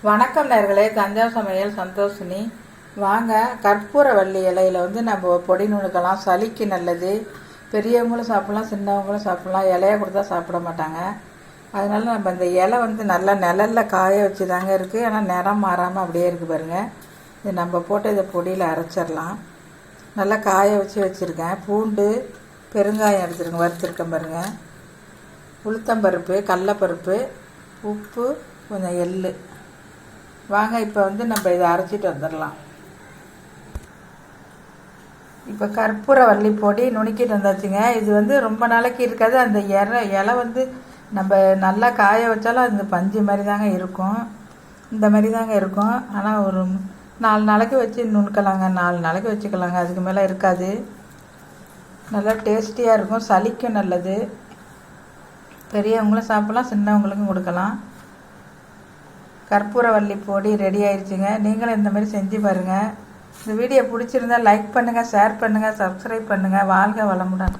வணக்கம் நேர்களே, கஞ்சா சமையல் சந்தோஷினி. வாங்க, கற்பூரவள்ளி இலையில நம்ம பொடி நுணுக்கலாம். சளிக்கு நல்லது. பெரியவங்களும் சாப்பிட்லாம், சின்னவங்களும் சாப்பிட்லாம். இலையை கொடுத்தா சாப்பிட மாட்டாங்க. அதனால நம்ம இந்த இலை நல்லா நிழலில் காய வச்சு தாங்க இருக்குது. ஆனால் நிறம் மாறாமல் அப்படியே இருக்குது பாருங்கள். இது நம்ம போட்டு இதை பொடியில் அரைச்சிடலாம். நல்லா காய வச்சு வச்சுருக்கேன். பூண்டு, பெருங்காயம் எடுத்துருங்க, வறுத்துருக்கேன் பாருங்கள். உளுத்தம்பருப்பு, கடலப்பருப்பு, உப்பு, கொஞ்சம் எள்ளு. வாங்க, இப்போ நம்ம இதை அரைச்சிட்டு வந்துடலாம். இப்போ கற்பூரவள்ளி பொடி நுணுக்கிட்டு வந்தாச்சுங்க. இது ரொம்ப நாளைக்கு இருக்காது. அந்த இலை நம்ம நல்லா காய வச்சாலும் அது பஞ்சு மாதிரி தாங்க இருக்கும். இந்த மாதிரி தாங்க இருக்கும். ஆனால் ஒரு 4 நாளைக்கு வச்சு நுணுக்கலாங்க. 4 நாளைக்கு வச்சுக்கலாங்க. அதுக்கு மேலே இருக்காது. நல்லா டேஸ்டியாக இருக்கும். சளிக்கும் நல்லது. பெரியவங்களும் சாப்பிட்லாம், சின்னவங்களுக்கும் கொடுக்கலாம். கற்பூரவள்ளி பொடி ரெடி ஆயிடுச்சுங்க. நீங்களும் இந்த மாதிரி செஞ்சு பாருங்கள். இந்த வீடியோ பிடிச்சிருந்தா லைக் பண்ணுங்கள், ஷேர் பண்ணுங்கள், சப்ஸ்கிரைப் பண்ணுங்கள். வாழ்க வளமுடன்.